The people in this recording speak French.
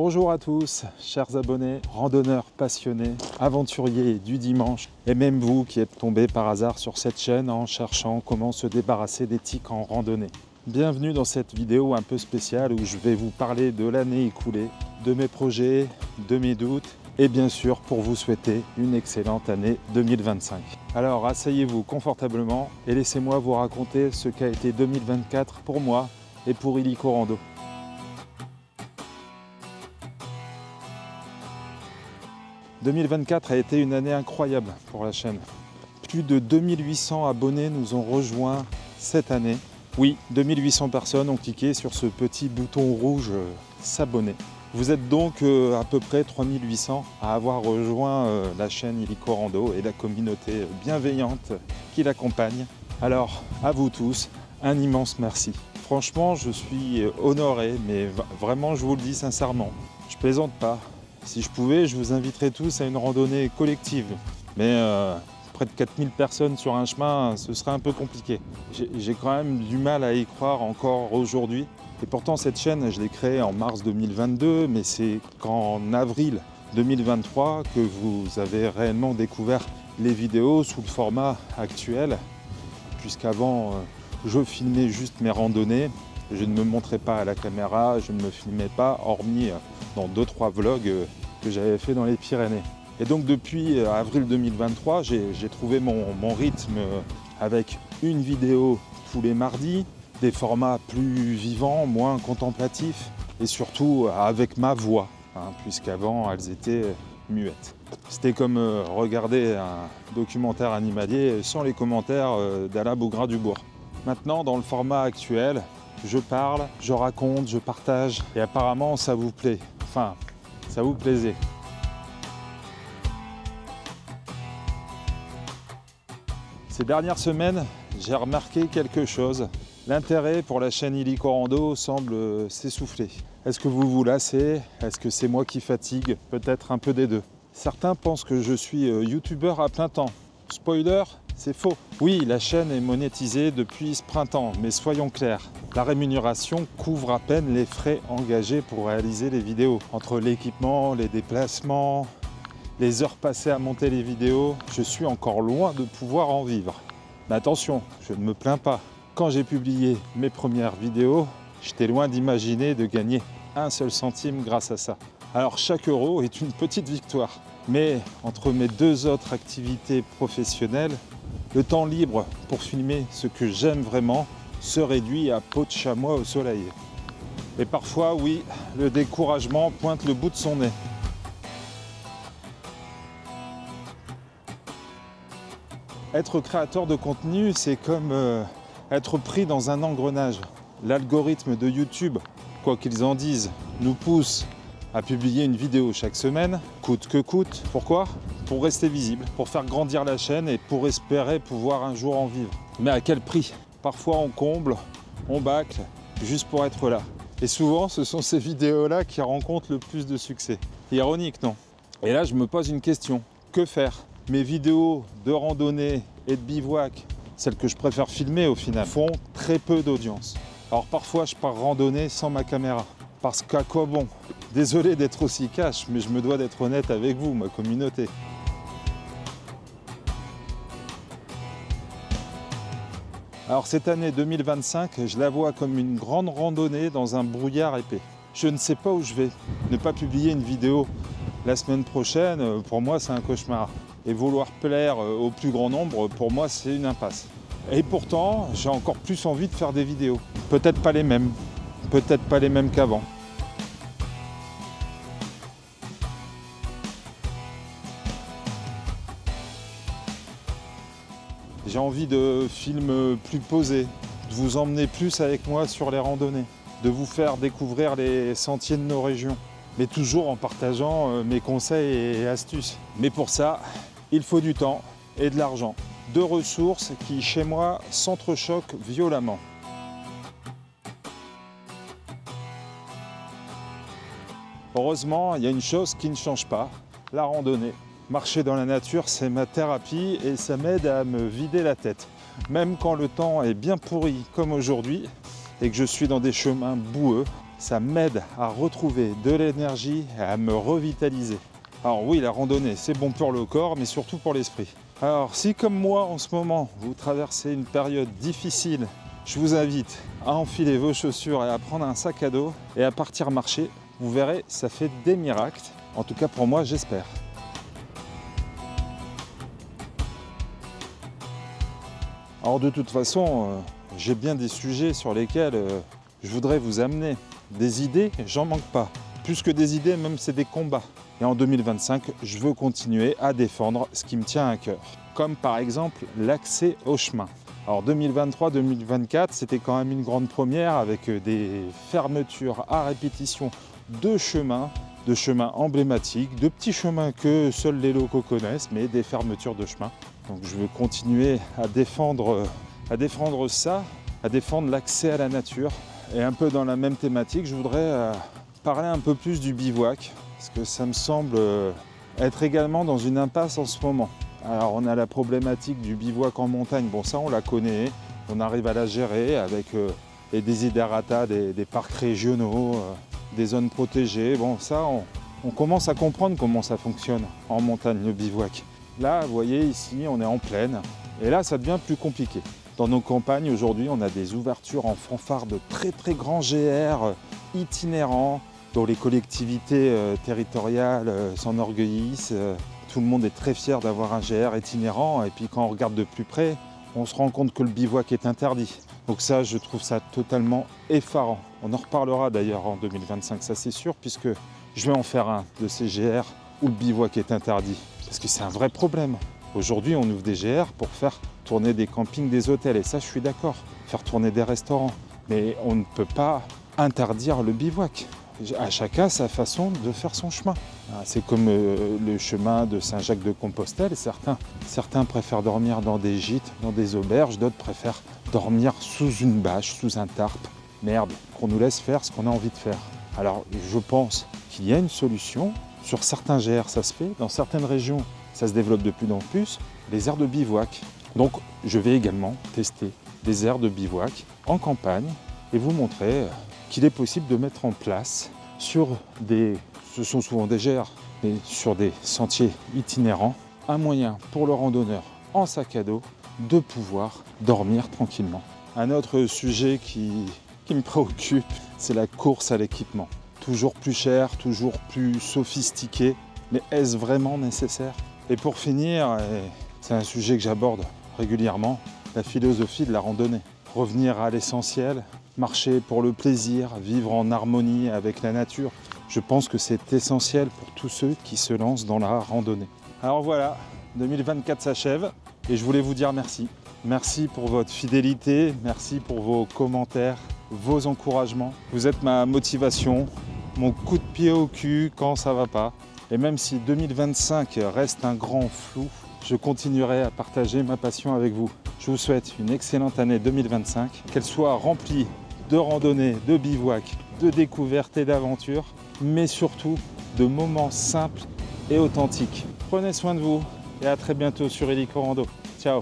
Bonjour à tous, chers abonnés, randonneurs passionnés, aventuriers du dimanche, et même vous qui êtes tombés par hasard sur cette chaîne en cherchant comment se débarrasser des tiques en randonnée. Bienvenue dans cette vidéo un peu spéciale où je vais vous parler de l'année écoulée, de mes projets, de mes doutes, et bien sûr pour vous souhaiter une excellente année 2025. Alors asseyez-vous confortablement et laissez-moi vous raconter ce qu'a été 2024 pour moi et pour Illico Rando. 2024 a été une année incroyable pour la chaîne. Plus de 2800 abonnés nous ont rejoints cette année. Oui, 2800 personnes ont cliqué sur ce petit bouton rouge s'abonner. Vous êtes donc à peu près 3800 à avoir rejoint la chaîne Illico Rando et la communauté bienveillante qui l'accompagne. Alors, à vous tous, un immense merci. Franchement, je suis honoré, mais vraiment, je vous le dis sincèrement, je plaisante pas. Si je pouvais, je vous inviterais tous à une randonnée collective. Mais près de 4000 personnes sur un chemin, ce serait un peu compliqué. J'ai quand même du mal à y croire encore aujourd'hui. Et pourtant, cette chaîne, je l'ai créée en mars 2022, mais c'est qu'en avril 2023 que vous avez réellement découvert les vidéos sous le format actuel. Puisqu'avant, je filmais juste mes randonnées. Je ne me montrais pas à la caméra, je ne me filmais pas, hormis dans 2-3 vlogs que j'avais fait dans les Pyrénées. Et donc depuis avril 2023, j'ai trouvé mon rythme avec une vidéo tous les mardis, des formats plus vivants, moins contemplatifs, et surtout avec ma voix, puisqu'avant elles étaient muettes. C'était comme regarder un documentaire animalier sans les commentaires d'Alain Bougrain-Dubourg. Maintenant, dans le format actuel, je parle, je raconte, je partage, et apparemment ça vous plaît. Enfin, ça vous plaisait. Ces dernières semaines, j'ai remarqué quelque chose. L'intérêt pour la chaîne Illico Rando semble s'essouffler. Est-ce que vous vous lassez? Est-ce que c'est moi qui fatigue? Peut-être un peu des deux. Certains pensent que je suis youtubeur à plein temps. Spoiler, c'est faux. Oui, la chaîne est monétisée depuis ce printemps, mais soyons clairs. La rémunération couvre à peine les frais engagés pour réaliser les vidéos. Entre l'équipement, les déplacements, les heures passées à monter les vidéos, je suis encore loin de pouvoir en vivre. Mais attention, je ne me plains pas. Quand j'ai publié mes premières vidéos, j'étais loin d'imaginer de gagner un seul centime grâce à ça. Alors chaque euro est une petite victoire. Mais entre mes deux autres activités professionnelles, le temps libre pour filmer ce que j'aime vraiment se réduit à peau de chamois au soleil. Et parfois, oui, le découragement pointe le bout de son nez. Être créateur de contenu, c'est comme être pris dans un engrenage. L'algorithme de YouTube, quoi qu'ils en disent, nous pousse à publier une vidéo chaque semaine, coûte que coûte. Pourquoi? Pour rester visible, pour faire grandir la chaîne et pour espérer pouvoir un jour en vivre. Mais à quel prix? Parfois on comble, on bâcle, juste pour être là. Et souvent ce sont ces vidéos-là qui rencontrent le plus de succès. Ironique, non? Et là je me pose une question. Que faire? Mes vidéos de randonnée et de bivouac, celles que je préfère filmer au final, font très peu d'audience. Alors parfois je pars randonner sans ma caméra. Parce qu'à quoi bon? Désolé d'être aussi cash, mais je me dois d'être honnête avec vous, ma communauté. Alors cette année 2025, je la vois comme une grande randonnée dans un brouillard épais. Je ne sais pas où je vais. Ne pas publier une vidéo la semaine prochaine, pour moi c'est un cauchemar. Et vouloir plaire au plus grand nombre, pour moi c'est une impasse. Et pourtant, j'ai encore plus envie de faire des vidéos. Peut-être pas les mêmes qu'avant. J'ai envie de films plus posés, de vous emmener plus avec moi sur les randonnées, de vous faire découvrir les sentiers de nos régions, mais toujours en partageant mes conseils et astuces. Mais pour ça, il faut du temps et de l'argent. Deux ressources qui, chez moi, s'entrechoquent violemment. Heureusement, il y a une chose qui ne change pas, la randonnée. Marcher dans la nature, c'est ma thérapie et ça m'aide à me vider la tête. Même quand le temps est bien pourri comme aujourd'hui et que je suis dans des chemins boueux, ça m'aide à retrouver de l'énergie et à me revitaliser. Alors oui, la randonnée, c'est bon pour le corps, mais surtout pour l'esprit. Alors si comme moi en ce moment, vous traversez une période difficile, je vous invite à enfiler vos chaussures et à prendre un sac à dos et à partir marcher. Vous verrez, ça fait des miracles. En tout cas pour moi, j'espère. Alors de toute façon, j'ai bien des sujets sur lesquels je voudrais vous amener. Des idées, j'en manque pas. Plus que des idées, même c'est des combats. Et en 2025, je veux continuer à défendre ce qui me tient à cœur. Comme par exemple l'accès au chemin. Alors 2023-2024, c'était quand même une grande première avec des fermetures à répétition de chemins emblématiques, de petits chemins que seuls les locaux connaissent, mais des fermetures de chemins. Donc je veux continuer à défendre ça, à défendre l'accès à la nature. Et un peu dans la même thématique, je voudrais parler un peu plus du bivouac, parce que ça me semble être également dans une impasse en ce moment. Alors on a la problématique du bivouac en montagne, bon ça on la connaît, on arrive à la gérer avec les desiderata des parcs régionaux, des zones protégées. Bon ça on commence à comprendre comment ça fonctionne en montagne le bivouac. Là vous voyez ici on est en plaine et là ça devient plus compliqué. Dans nos campagnes aujourd'hui on a des ouvertures en fanfare de très très grands GR itinérants dont les collectivités territoriales s'enorgueillissent. Tout le monde est très fier d'avoir un GR itinérant et puis quand on regarde de plus près, on se rend compte que le bivouac est interdit. Donc ça, je trouve ça totalement effarant. On en reparlera d'ailleurs en 2025, ça c'est sûr, puisque je vais en faire un de ces GR où le bivouac est interdit. Parce que c'est un vrai problème. Aujourd'hui, on ouvre des GR pour faire tourner des campings, des hôtels, et ça je suis d'accord, faire tourner des restaurants. Mais on ne peut pas interdire le bivouac. À chacun sa façon de faire son chemin. C'est comme le chemin de Saint-Jacques-de-Compostelle. Certains préfèrent dormir dans des gîtes, dans des auberges, d'autres préfèrent dormir sous une bâche, sous un tarp. Merde, qu'on nous laisse faire ce qu'on a envie de faire. Alors je pense qu'il y a une solution. Sur certains GR ça se fait, dans certaines régions ça se développe de plus en plus, les aires de bivouac. Donc je vais également tester des aires de bivouac en campagne et vous montrer qu'il est possible de mettre en place ce sont souvent des GR, mais sur des sentiers itinérants, un moyen pour le randonneur en sac à dos de pouvoir dormir tranquillement. Un autre sujet qui me préoccupe, c'est la course à l'équipement. Toujours plus cher, toujours plus sophistiqué, mais est-ce vraiment nécessaire ? Et pour finir, c'est un sujet que j'aborde régulièrement, la philosophie de la randonnée. Revenir à l'essentiel, marcher pour le plaisir, vivre en harmonie avec la nature. Je pense que c'est essentiel pour tous ceux qui se lancent dans la randonnée. Alors voilà, 2024 s'achève et je voulais vous dire merci. Merci pour votre fidélité, merci pour vos commentaires, vos encouragements. Vous êtes ma motivation, mon coup de pied au cul quand ça va pas. Et même si 2025 reste un grand flou, je continuerai à partager ma passion avec vous. Je vous souhaite une excellente année 2025, qu'elle soit remplie de randonnées, de bivouac, de découvertes et d'aventures, mais surtout de moments simples et authentiques. Prenez soin de vous et à très bientôt sur Helico Rando. Ciao.